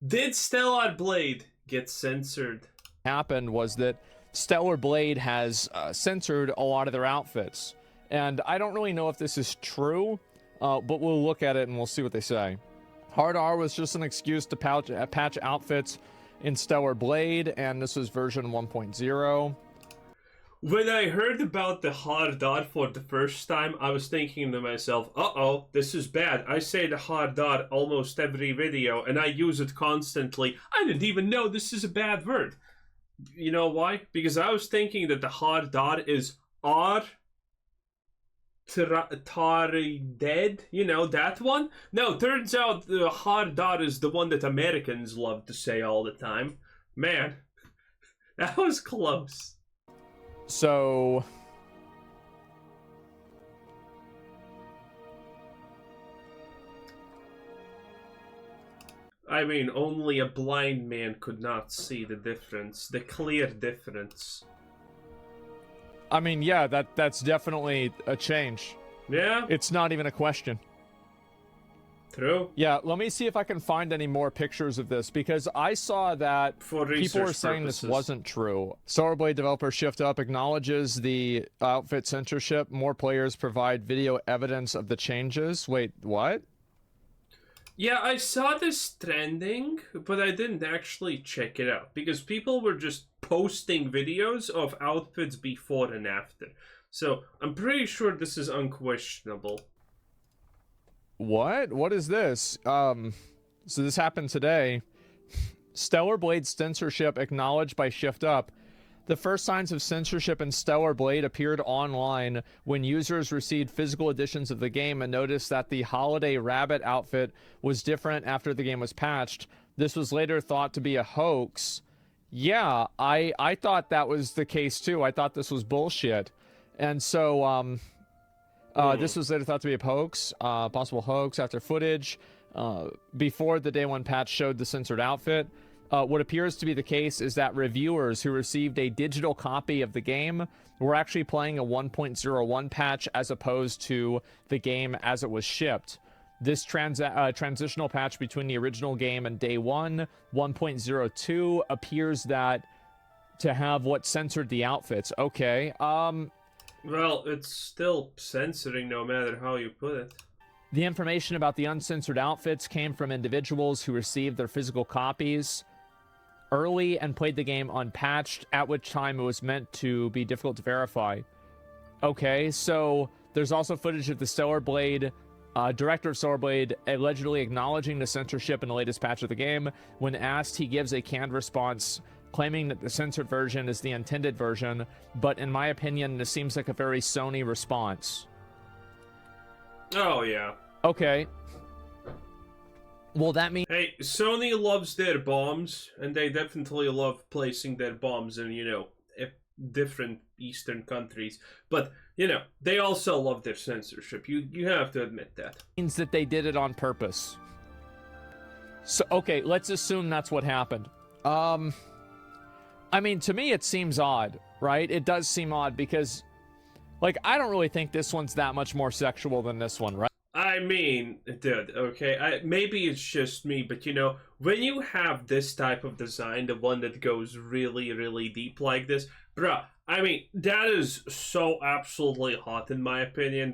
Did Stellar Blade get censored? Happened was that Stellar Blade has censored a lot of their outfits. And I don't really know if this is true, but we'll look at it and we'll see what they say. Hard R was just an excuse to patch outfits in Stellar Blade, and this was version 1.0. When I heard about the hard R for the first time, I was thinking to myself, uh-oh, this is bad. I say the hard R almost every video, and I use it constantly. I didn't even know this is a bad word. You know why? Because I was thinking that the hard R is R Tari dead, you know, that one? No, turns out the hard R is the one that Americans love to say all the time. Man, that was close. So I mean, only a blind man could not see the difference, the clear difference. I mean, yeah, that's definitely a change. Yeah? It's not even a question. True. Yeah, let me see if I can find any more pictures of this, because I saw that For people were saying purposes. this wasn't true. Stellar Blade developer Shift Up acknowledges the outfit censorship. More players provide video evidence of the changes. Wait, what? Yeah, I saw this trending, but I didn't actually check it out because people were just posting videos of outfits before and after. So I'm pretty sure this is unquestionable. What? What is this? So this happened today. Stellar Blade censorship acknowledged by Shift Up. The first signs of censorship in Stellar Blade appeared online when users received physical editions of the game and noticed that the Holiday Rabbit outfit was different after the game was patched. This was later thought to be a hoax. Yeah, I thought that was the case too. I thought this was bullshit. And so, this was later thought to be a hoax, possible hoax after footage before the day one patch showed the censored outfit. What appears to be the case is that reviewers who received a digital copy of the game were actually playing a 1.01 patch as opposed to the game as it was shipped. This transitional patch between the original game and day one, 1.02, appears that to have what censored the outfits. Okay, Well, it's still censoring no matter how you put it. The information about the uncensored outfits came from individuals who received their physical copies early and played the game unpatched, at which time it was meant to be difficult to verify. Okay, so there's also footage of the Stellar Blade, director of Stellar Blade, allegedly acknowledging the censorship in the latest patch of the game. When asked, he gives a canned response, claiming that the censored version is the intended version, but in my opinion, this seems like a very Sony response. Oh, yeah. Okay. Well, that means... Hey, Sony loves their bombs, and they definitely love placing their bombs in, you know, different Eastern countries. But, you know, they also love their censorship. You have to admit that. Means that they did it on purpose. So, okay, let's assume that's what happened. I mean, to me, it seems odd, right? It does seem odd because, like, I don't really think this one's that much more sexual than this one, right? I mean, dude, okay, maybe it's just me, but you know, when you have this type of design, the one that goes really, really deep like this, bruh, I mean, that is so absolutely hot in my opinion.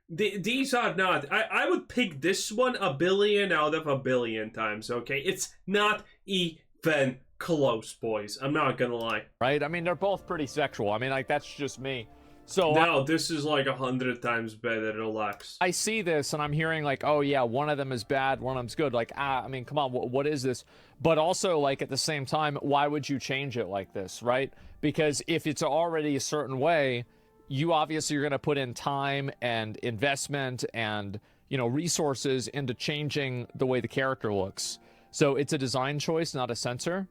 These are not, I would pick this one 1 billion out of 1 billion times, okay? It's not even close, boys. I'm not gonna lie. Right? I mean, they're both pretty sexual. I mean, like, that's just me. So no, this is like 100 times better. Relax. I see this and I'm hearing like, oh yeah, one of them is bad, one of them's good. Like, I mean, come on, what is this? But also, like, at the same time, why would you change it like this, right? Because if it's already a certain way, you obviously are going to put in time and investment and, you know, resources into changing the way the character looks. So it's a design choice, not a censor.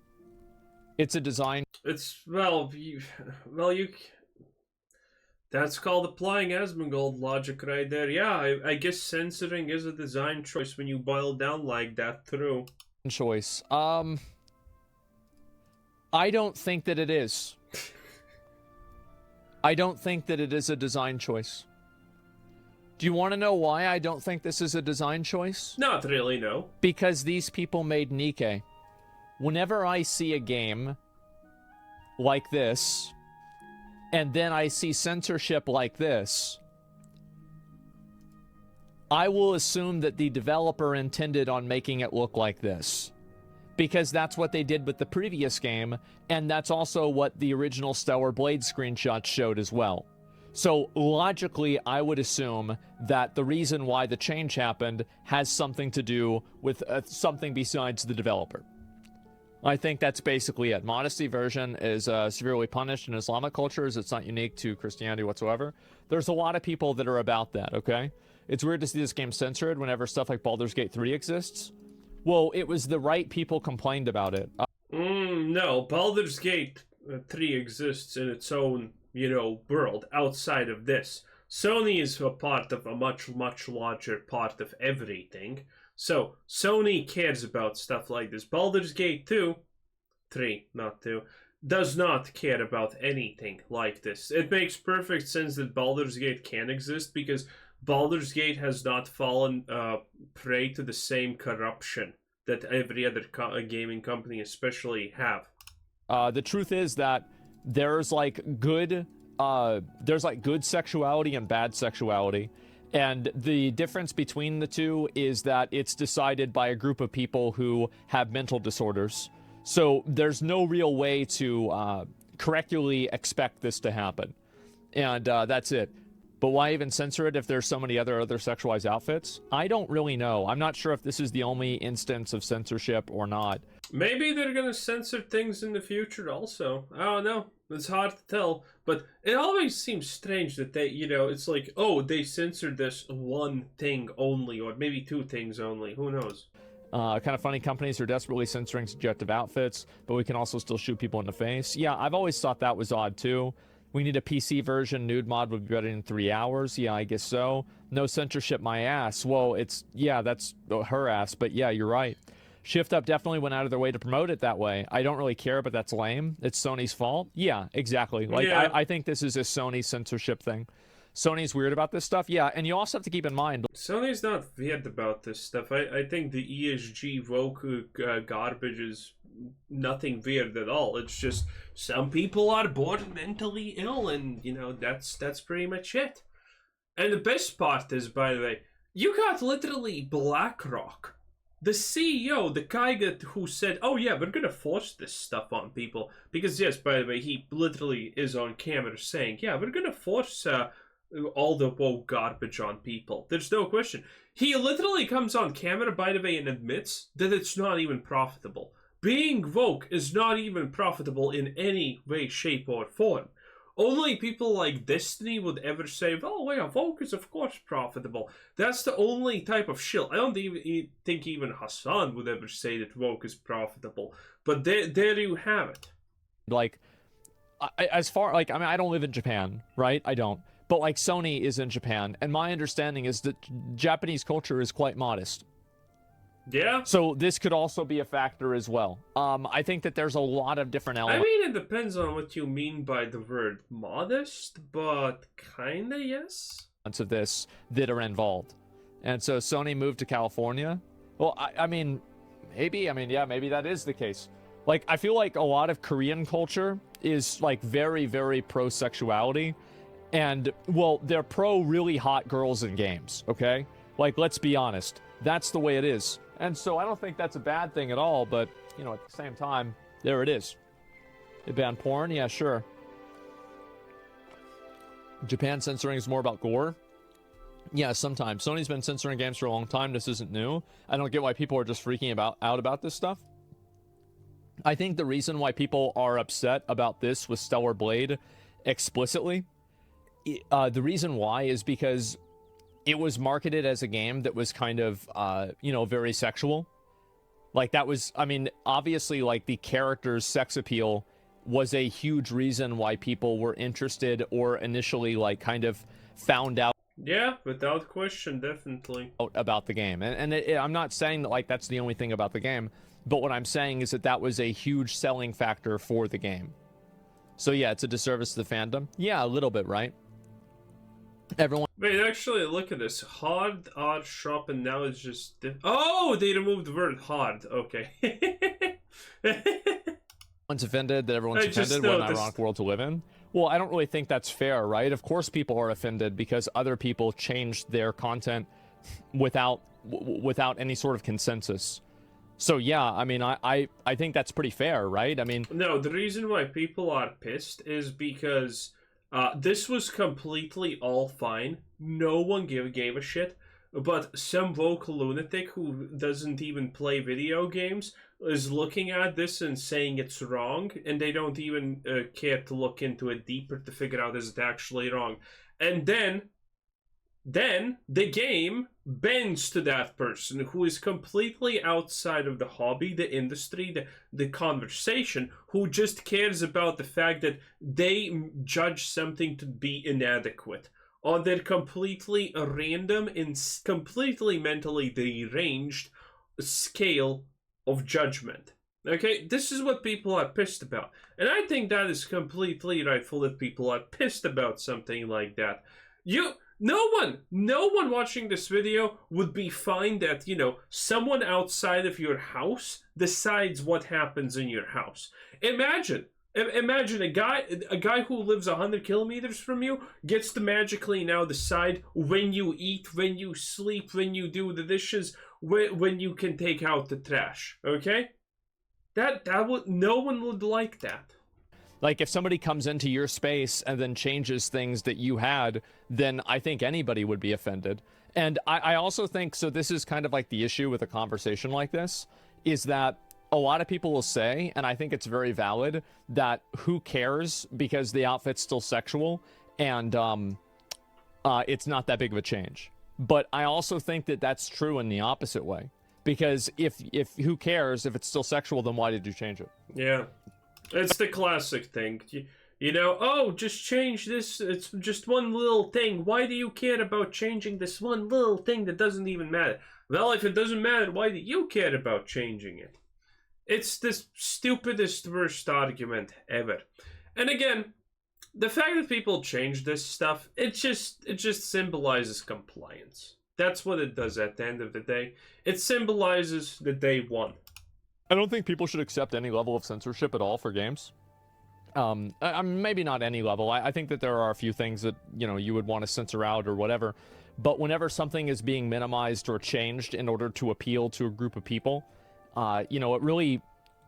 It's a design. It's, well, you that's called applying asmongold logic right there. Yeah, I guess censoring is a design choice when you boil down like that through. Choice. I don't think that it is. I don't think that it is a design choice. Do you want to know why I don't think this is a design choice? Not really, no. Because these people made Nikke. Whenever I see a game like this, and then I see censorship like this, I will assume that the developer intended on making it look like this. Because that's what they did with the previous game, and that's also what the original Stellar Blade screenshots showed as well. So logically, I would assume that the reason why the change happened has something to do with something besides the developer. I think that's basically it. Modesty version is severely punished in Islamic cultures. It's not unique to Christianity whatsoever. There's a lot of people that are about that, okay? It's weird to see this game censored whenever stuff like Baldur's Gate 3 exists. Well, it was the right people complained about it. No, Baldur's Gate 3 exists in its own, world outside of this. Sony is a part of a much, much larger part of everything. So, Sony cares about stuff like this. Baldur's Gate 3, not 2, does not care about anything like this. It makes perfect sense that Baldur's Gate can exist because Baldur's Gate has not fallen prey to the same corruption that every other gaming company especially have. The truth is that there's good sexuality and bad sexuality. And the difference between the two is that it's decided by a group of people who have mental disorders. So there's no real way to correctly expect this to happen. And that's it. But why even censor it if there's so many other sexualized outfits? I don't really know. I'm not sure if this is the only instance of censorship or not. Maybe they're gonna censor things in the future also. I don't know. It's hard to tell. But it always seems strange that they, it's like, oh, they censored this one thing only, or maybe two things only. Who knows? Kind of funny, companies are desperately censoring subjective outfits, but we can also still shoot people in the face. Yeah, I've always thought that was odd too. We need a PC version. Nude mod would be better in 3 hours. Yeah, I guess so. No censorship, my ass. Well, that's her ass, but yeah, you're right. Shift Up definitely went out of their way to promote it that way. I don't really care, but that's lame. It's Sony's fault. Yeah, exactly. I think this is a Sony censorship thing. Sony's weird about this stuff. Yeah, and you also have to keep in mind... Sony's not weird about this stuff. I think the ESG woke garbage is nothing weird at all. It's just some people are born mentally ill, and, that's pretty much it. And the best part is, by the way, you got literally BlackRock. The CEO, the guy who said, oh yeah, we're gonna force this stuff on people. Because yes, by the way, he literally is on camera saying, yeah, we're gonna force all the woke garbage on people. There's no question. He literally comes on camera, by the way, and admits that it's not even profitable. Being woke is not even profitable in any way, shape, or form. Only people like Destiny would ever say, well, yeah, woke is of course profitable. That's the only type of shill. I don't even think even Hassan would ever say that woke is profitable. But there you have it. I don't live in Japan, right? I don't. But Sony is in Japan, and my understanding is that Japanese culture is quite modest. Yeah. So this could also be a factor as well. I think that there's a lot of different elements. I mean, it depends on what you mean by the word modest, but kinda yes. Of this that are involved. And so Sony moved to California. Well, maybe that is the case. I feel like a lot of Korean culture is very, very pro-sexuality. And, well, they're pro really hot girls in games, okay? Let's be honest. That's the way it is. And so I don't think that's a bad thing at all, but, at the same time, there it is. They ban porn? Yeah, sure. Japan censoring is more about gore? Yeah, sometimes. Sony's been censoring games for a long time. This isn't new. I don't get why people are just freaking out about this stuff. I think the reason why people are upset about this with Stellar Blade explicitly, the reason why is because it was marketed as a game that was kind of, very sexual. That was, obviously, the character's sex appeal was a huge reason why people were interested or initially, kind of found out. Yeah, without question, definitely. About the game. And I'm not saying that, that's the only thing about the game, but what I'm saying is that was a huge selling factor for the game. So, yeah, it's a disservice to the fandom. Yeah, a little bit, right? Everyone... Wait, actually, look at this. Hard R shop, and now it's just. Oh, they removed the word hard. Okay. Everyone's offended that everyone's offended. What an ironic world to live in. Well, I don't really think that's fair, right? Of course people are offended because other people changed their content without any sort of consensus. So yeah, I mean, I think that's pretty fair, right? I mean, no, the reason why people are pissed is because this was completely all fine. No one gave a shit. But some woke lunatic who doesn't even play video games is looking at this and saying it's wrong, and they don't even care to look into it deeper to figure out is it actually wrong. And then the game bends to that person who is completely outside of the hobby, the industry, the conversation, who just cares about the fact that they judge something to be inadequate on their completely random and completely mentally deranged scale of judgment. Okay, this is what people are pissed about. And I think that is completely rightful that people are pissed about something like that. No one watching this video would be fine that, someone outside of your house decides what happens in your house. Imagine a guy who lives 100 kilometers from you gets to magically now decide when you eat, when you sleep, when you do the dishes, when you can take out the trash. Okay? No one would like that. Like, if somebody comes into your space and then changes things that you had, then I think anybody would be offended. And I also think, so this is kind of like the issue with a conversation like this, is that a lot of people will say, and I think it's very valid, that who cares because the outfit's still sexual and it's not that big of a change. But I also think that that's true in the opposite way. Because if who cares, if it's still sexual, then why did you change it? Yeah. It's the classic thing. Oh, just change this. It's just one little thing. Why do you care about changing this one little thing that doesn't even matter? Well, if it doesn't matter, why do you care about changing it? It's the stupidest, worst argument ever. And again, the fact that people change this stuff, it just symbolizes compliance. That's what it does at the end of the day. It symbolizes that they won. I don't think people should accept any level of censorship at all for games. Maybe not any level. I think that there are a few things that, you would want to censor out or whatever. But whenever something is being minimized or changed in order to appeal to a group of people, it really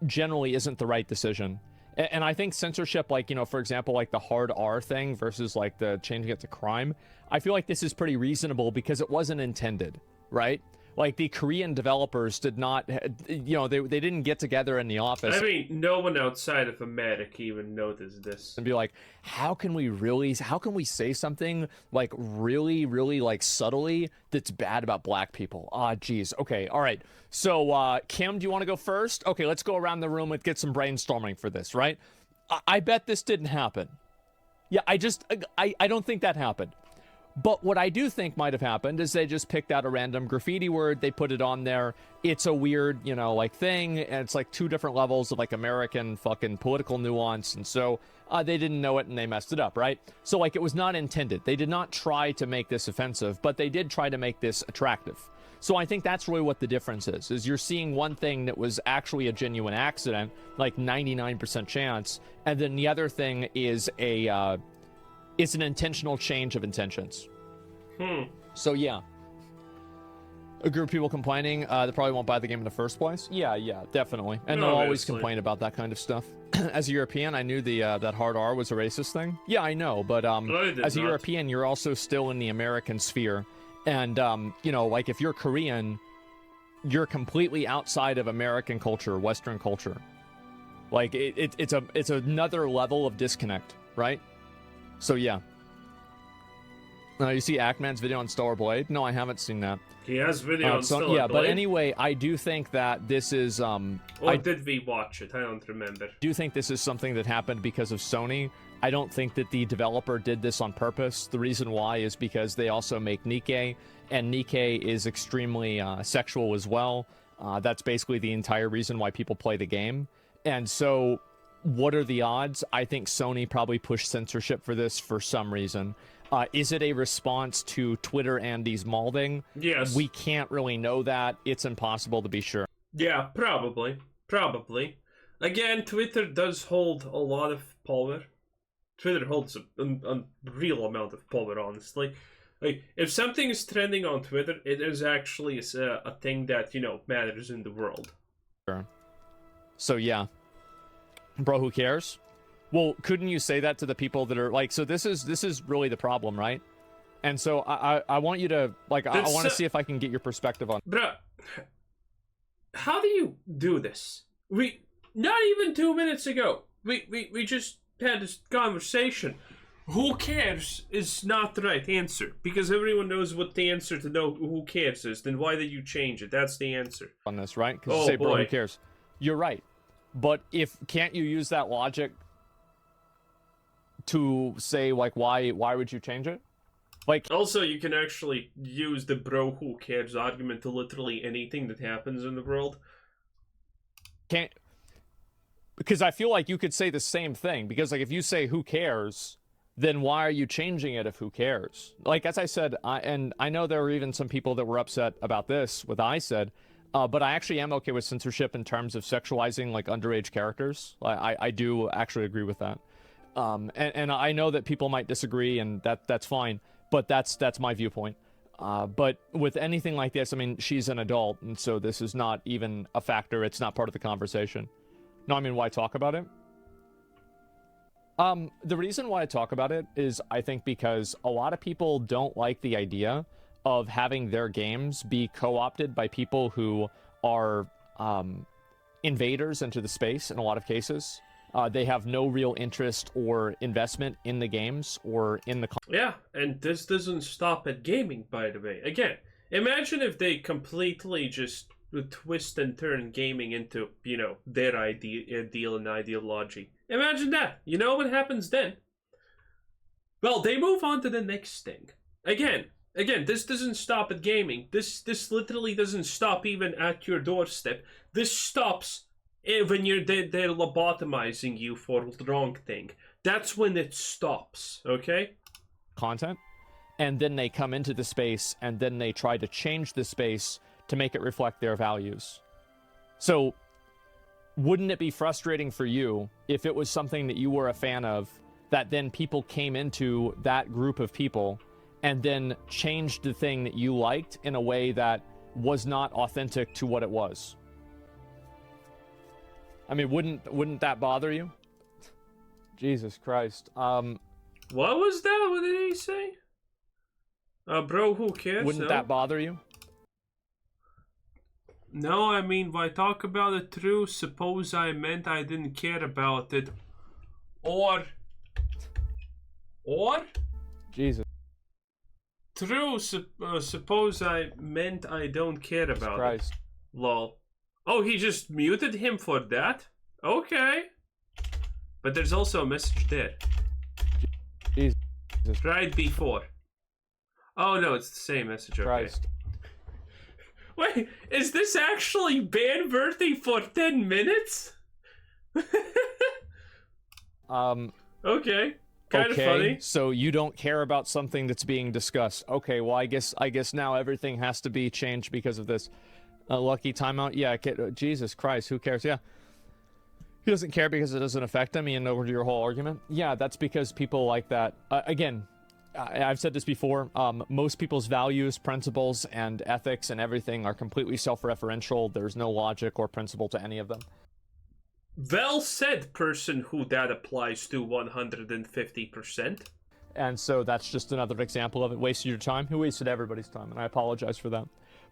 generally isn't the right decision. And I think censorship, for example, like the hard R thing versus like the changing it to crime, I feel like this is pretty reasonable because it wasn't intended, right? Like, the Korean developers did not, they didn't get together in the office. I mean, no one outside of America even noticed this. And be like, how can we say something, like, really, really, like, subtly that's bad about black people? Geez. Okay, all right. So, Kim, do you want to go first? Okay, let's go around the room and get some brainstorming for this, right? I bet this didn't happen. Yeah, I don't think that happened. But what I do think might have happened is they just picked out a random graffiti word, they put it on there, it's a weird, thing, and it's like two different levels of like American fucking political nuance, and so they didn't know it and they messed it up, right? So like, it was not intended. They did not try to make this offensive, but they did try to make this attractive. So I think that's really what the difference is you're seeing one thing that was actually a genuine accident, like 99% chance, and then the other thing is it's an intentional change of intentions. So yeah. A group of people complaining, they probably won't buy the game in the first place. Yeah, definitely. And they'll always complain about that kind of stuff. As a European, I knew that hard R was a racist thing. Yeah, I know, but as a European, you're also still in the American sphere. And, like, if you're Korean, you're completely outside of American culture, Western culture. Like, it's another level of disconnect, right? So yeah. You see Ackman's video on Stellar Blade? No, I haven't seen that. He has video on Stellar Blade. Yeah, but anyway, I do think that this is did we watch it? I don't remember. I do think this is something that happened because of Sony. I don't think that the developer did this on purpose. The reason why is because they also make Nikke, and Nikke is extremely sexual as well. That's basically the entire reason why people play the game. And so, what are the odds? I think Sony probably pushed censorship for this for some reason. Is it a response to Twitter Andy's mauling? Yes. We can't really know that. It's impossible to be sure. Yeah, probably. Probably. Again, Twitter does hold a lot of power. Twitter holds a real amount of power, honestly. Like, if something is trending on Twitter, it is actually a thing that, matters in the world. Sure. So, yeah. Bro, who cares? Well, couldn't you say that to the people that are like, so this is really the problem, right? And so I want you to, like, I want to see if I can get your perspective on. Bruh, how do you do this? Not even 2 minutes ago, we just had this conversation. Who cares is not the right answer, because everyone knows what the answer to know who cares is. Then why did you change it? That's the answer. On this, right? Because you say, bro, who cares? You're right. But can't you use that logic to say, like, why would you change it? Like, also, you can actually use the bro who cares argument to literally anything that happens in the world. Because I feel like you could say the same thing, because, like, if you say who cares, then why are you changing it if who cares? Like, as I said, I know there were even some people that were upset about this, what I said, but I actually am okay with censorship in terms of sexualizing, like, underage characters. I do actually agree with that. And I know that people might disagree, and that's fine, but that's my viewpoint. But with anything like this, I mean, she's an adult, and so this is not even a factor. It's not part of the conversation. No, I mean, why talk about it? The reason why I talk about it is, I think, because a lot of people don't like the idea of having their games be co-opted by people who are invaders into the space in a lot of cases. They have no real interest or investment in the games or in the... Yeah, and this doesn't stop at gaming, by the way. Again, imagine if they completely just twist and turn gaming into, their ideal and ideology. Imagine that. You know what happens then? Well, they move on to the next thing. Again, this doesn't stop at gaming. This literally doesn't stop even at your doorstep. This stops when they're lobotomizing you for the wrong thing. That's when it stops, okay? Content. And then they come into the space, and then they try to change the space to make it reflect their values. So, wouldn't it be frustrating for you if it was something that you were a fan of, that then people came into that group of people and then changed the thing that you liked in a way that was not authentic to what it was? I mean, wouldn't that bother you? Jesus Christ. What was that? What did he say? Bro, who cares? Wouldn't that bother you? No, I mean, why talk about it through? Suppose I meant I didn't care about it. Or? Jesus. True, suppose I meant I don't care about Christ. it. Lol. Oh, he just muted him for that? Okay. But there's also a message there. Jesus. Right before. Oh no, it's the same message, okay. Christ. Wait, is this actually ban-worthy for 10 minutes? Okay. Kind of funny. So you don't care about something that's being discussed. Okay, well, I guess now everything has to be changed because of this. Lucky timeout? Yeah, Jesus Christ, who cares? Yeah. He doesn't care because it doesn't affect him, and over to your whole argument? Yeah, that's because people like that. Again, I've said this before, most people's values, principles, and ethics and everything are completely self-referential. There's no logic or principle to any of them. Well said, person who that applies to 150%. And so that's just another example of it. Wasted your time? Who wasted everybody's time? And I apologize for that.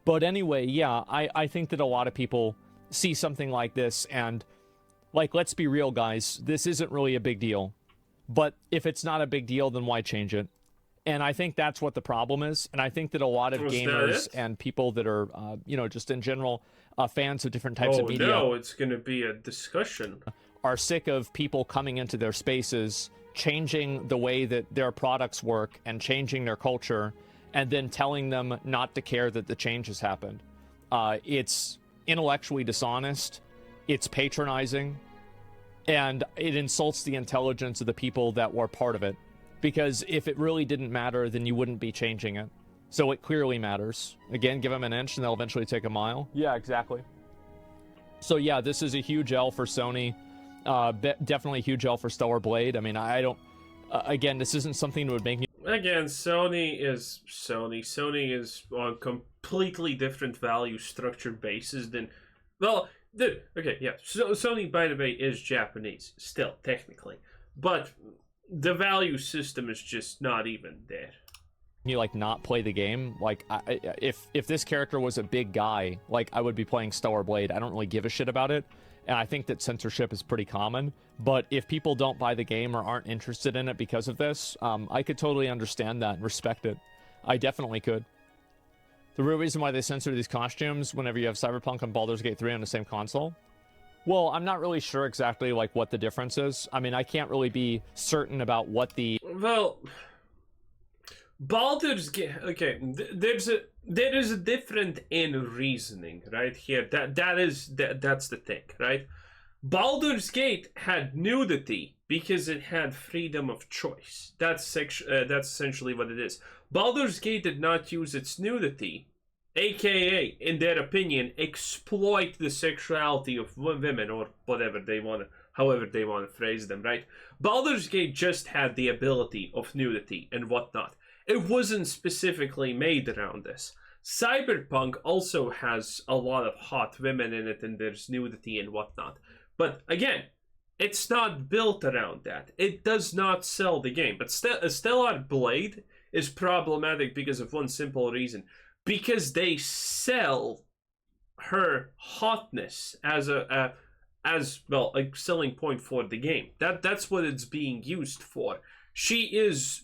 But anyway, yeah, I think that a lot of people see something like this and, like, let's be real, guys, this isn't really a big deal. But if it's not a big deal, then why change it? And I think that's what the problem is. And I think that a lot of gamers and people that are, just in general, fans of different types of media... Oh, no, it's going to be a discussion. ...are sick of people coming into their spaces, changing the way that their products work and changing their culture, and then telling them not to care that the change has happened. It's intellectually dishonest, it's patronizing, and it insults the intelligence of the people that were part of it. Because if it really didn't matter, then you wouldn't be changing it. So it clearly matters. Again, give them an inch and they'll eventually take a mile. Yeah, exactly. So yeah, this is a huge L for Sony. Definitely a huge L for Stellar Blade. I mean, I don't... again, this isn't something that would make me... Again, Sony is Sony. Sony is on completely different value structure basis than... Well, okay, yeah. So Sony, by the way, is Japanese. Still, technically. But the value system is just not even there. You like not play the game. Like if this character was a big guy, like I would be playing Stellar Blade. I don't really give a shit about it, and I think that censorship is pretty common. But if people don't buy the game or aren't interested in it because of this, I could totally understand that and respect it. I definitely could. The real reason why they censor these costumes whenever you have Cyberpunk and Baldur's Gate 3 on the same console, well, I'm not really sure exactly like what the difference is. I mean, I can't really be certain about what the... Well, Baldur's Gate... Okay, there is a different in reasoning right here. That's the thing, right? Baldur's Gate had nudity because it had freedom of choice. That's essentially what it is. Baldur's Gate did not use its nudity, aka, in their opinion, exploit the sexuality of women or whatever they want to, however they want to phrase them, right? Baldur's Gate just had the ability of nudity and whatnot. It wasn't specifically made around this. Cyberpunk also has a lot of hot women in it and there's nudity and whatnot. But again, it's not built around that. It does not sell the game. But Stellar Blade is problematic because of one simple reason. Because they sell her hotness as a selling point for the game. That's what it's being used for. She is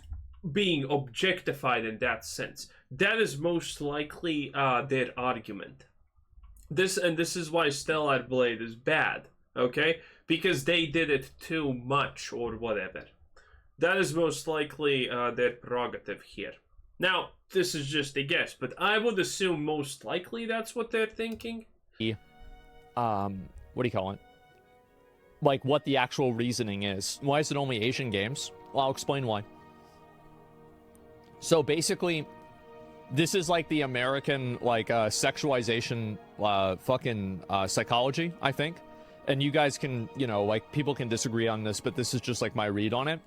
being objectified in that sense. That is most likely their argument. This is why Stellar Blade is bad, okay? Because they did it too much or whatever. That is most likely their prerogative here. Now, this is just a guess, but I would assume most likely that's what they're thinking. What do you call it? Like, what the actual reasoning is. Why is it only Asian games? Well, I'll explain why. So, basically, this is like the American, like, sexualization, psychology, I think. And you guys can, you know, like, people can disagree on this, but this is just, like, my read on it.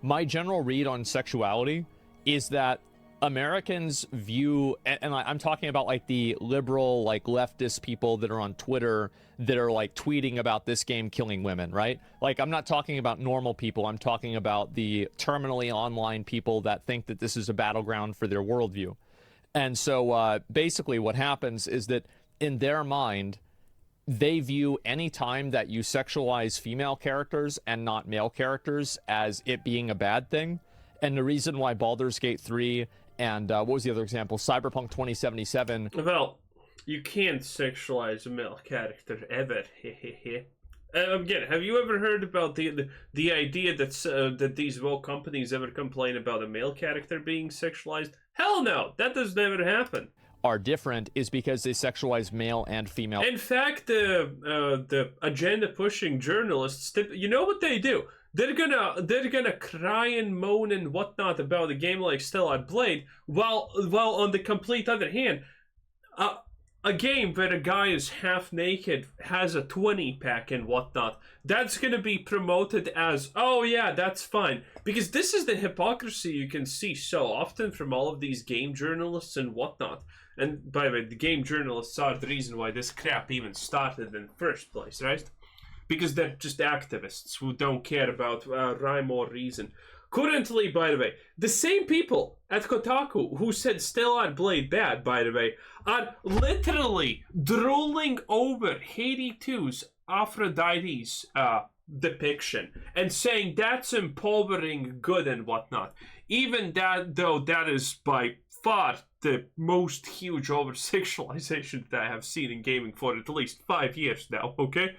My general read on sexuality is that Americans view, and I'm talking about like the liberal, like leftist people that are on Twitter that are like tweeting about this game killing women, right? Like, I'm not talking about normal people. I'm talking about the terminally online people that think that this is a battleground for their worldview. And so basically what happens is that in their mind, they view any time that you sexualize female characters and not male characters as it being a bad thing. And the reason why Baldur's Gate 3 and what was the other example? Cyberpunk 2077. Well, you can't sexualize a male character ever. Again, have you ever heard about the idea that these woke companies ever complain about a male character being sexualized? Hell no, that does never happen. Are different is because they sexualize male and female. In fact, the agenda-pushing journalists, you know what they do? They're gonna cry and moan and whatnot about a game like Stellar Blade, while on the complete other hand, a game where a guy is half naked, has a 20-pack and whatnot, that's gonna be promoted as, oh yeah, that's fine. Because this is the hypocrisy you can see so often from all of these game journalists and whatnot. And by the way, the game journalists are the reason why this crap even started in the first place, right? Because they're just activists who don't care about rhyme or reason. Currently, by the way, the same people at Kotaku who said Stellar Blade bad, by the way, are literally drooling over Hades 2's Aphrodite's depiction and saying that's empowering good and whatnot. Even that, though, that is by far the most huge over-sexualization that I have seen in gaming for at least 5 years now, okay?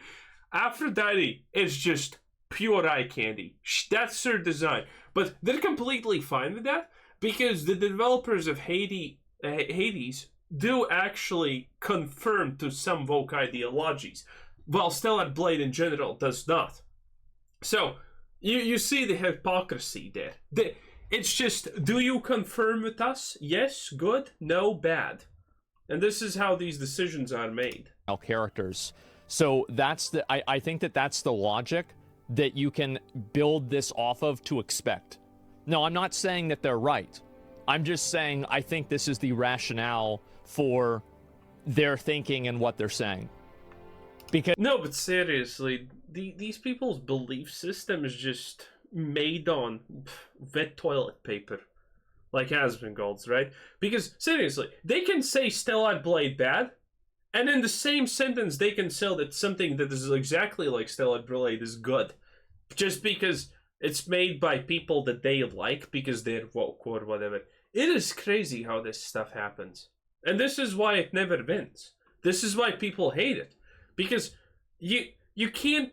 Aphrodite is just pure eye candy. That's her design. But they're completely fine with that because the developers of Hades do actually conform to some woke ideologies, while Stellar Blade in general does not. So, you see the hypocrisy there. It's just, do you confirm with us? Yes, good, no, bad. And this is how these decisions are made. Characters. So that's the, I think that that's the logic that you can build this off of to expect. No, I'm not saying that they're right. I'm just saying I think this is the rationale for their thinking and what they're saying. Because no, but seriously, these people's belief system is just made on wet toilet paper. Like asmongold's, right? Because, seriously, they can say Stellar Blade bad, and in the same sentence they can say that something that is exactly like Stellar Blade is good. Just because it's made by people that they like, because they're woke or whatever. It is crazy how this stuff happens. And this is why it never wins. This is why people hate it. Because you can't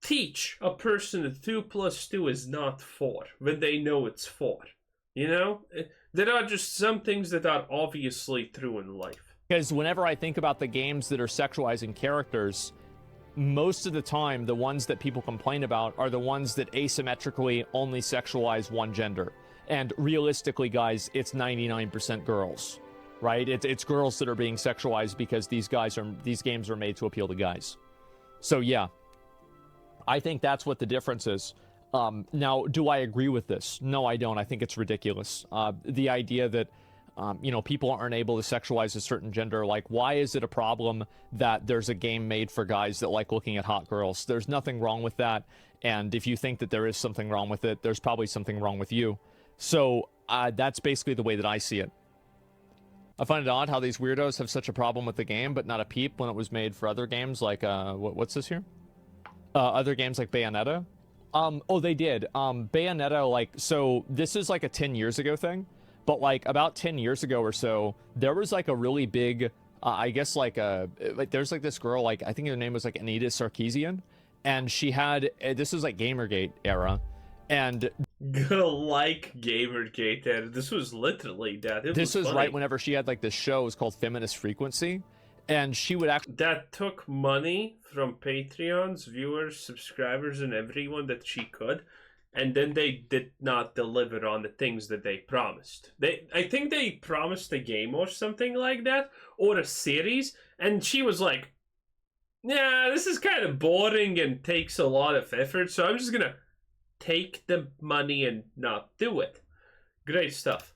teach a person that 2 + 2 is not 4 when they know it's 4. You know? There are just some things that are obviously true in life. Because whenever I think about the games that are sexualizing characters, most of the time, the ones that people complain about are the ones that asymmetrically only sexualize one gender. And realistically, guys, it's 99% girls, right? It's girls that are being sexualized because these games are made to appeal to guys. So yeah, I think that's what the difference is. Now, do I agree with this? No, I don't. I think it's ridiculous. The idea that, you know, people aren't able to sexualize a certain gender, like, why is it a problem that there's a game made for guys that like looking at hot girls? There's nothing wrong with that. And if you think that there is something wrong with it, there's probably something wrong with you. So that's basically the way that I see it. I find it odd how these weirdos have such a problem with the game, but not a peep when it was made for other games like, what's this here? Other games like Bayonetta. Oh, they did. Bayonetta, like, so this is like a 10 years ago thing, but like about 10 years ago or so, there was like a really big, I guess like there's like this girl, like, I think her name was like Anita Sarkeesian, and she had, this was like Gamergate era, and like Gamergate era. This was literally that. This was right whenever she had like this show, it was called Feminist Frequency. And she would actually... That took money from Patreons, viewers, subscribers, and everyone that she could. And then they did not deliver on the things that they promised. I think they promised a game or something like that. Or a series. And she was like, yeah, this is kind of boring and takes a lot of effort. So I'm just going to take the money and not do it. Great stuff.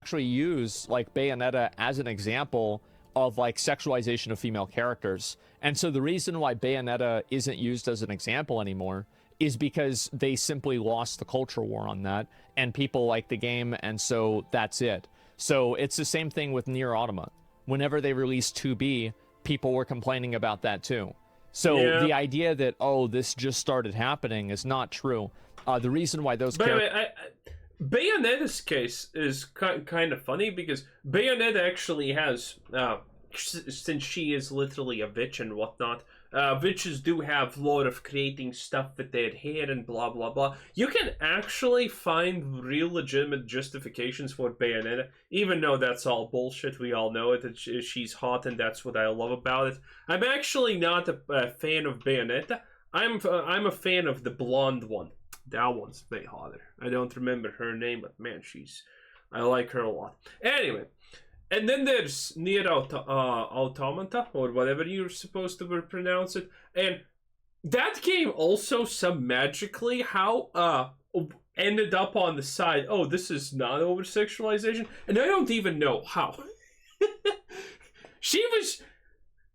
Actually use like Bayonetta as an example of like sexualization of female characters. And so the reason why Bayonetta isn't used as an example anymore is because they simply lost the culture war on that, and people like the game, and so that's it. So it's the same thing with Nier Automata. Whenever they released 2B, people were complaining about that too. So yeah. The idea that, oh, this just started happening is not true. The reason why those characters... Bayonetta's case is kind of funny because Bayonetta actually has, since she is literally a witch and whatnot, witches do have a lot of creating stuff with their hair and blah blah blah. You can actually find real legitimate justifications for Bayonetta, even though that's all bullshit. We all know it, that she's hot, and that's what I love about it. I'm actually not a fan of Bayonetta. I'm a fan of the blonde one. That one's way hotter. I don't remember her name, but man, I like her a lot. Anyway, and then there's Nier Automata, or whatever you're supposed to pronounce it, and that game also some magically ended up on the side, oh, this is not over-sexualization, and I don't even know how.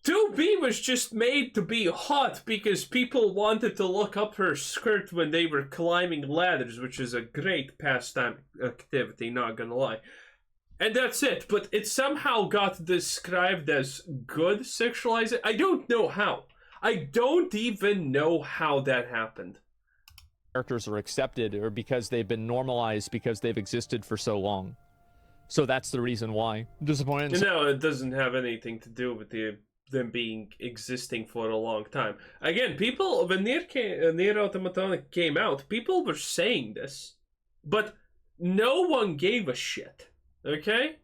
2B was just made to be hot because people wanted to look up her skirt when they were climbing ladders, which is a great pastime activity, not gonna lie. And that's it, but it somehow got described as good sexualizing. I don't know how. I don't even know how that happened. Characters are accepted, or because they've been normalized because they've existed for so long. So that's the reason why. Disappointed? No, it doesn't have anything to do with them existing for a long time. Again, people, when Nier Automata came out, people were saying this, but no one gave a shit, okay?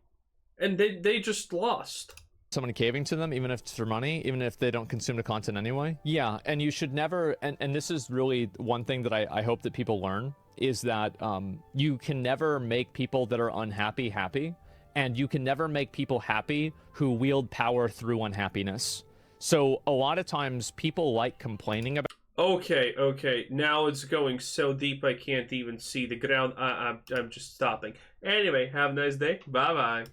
And they just lost. Someone caving to them, even if it's for money, even if they don't consume the content anyway? Yeah, and you should never, and this is really one thing that I hope that people learn, is that you can never make people that are unhappy happy, and you can never make people happy who wield power through unhappiness. So a lot of times people like complaining about. Okay, now it's going so deep I can't even see the ground. I'm just stopping. Anyway, have a nice day. Bye-bye.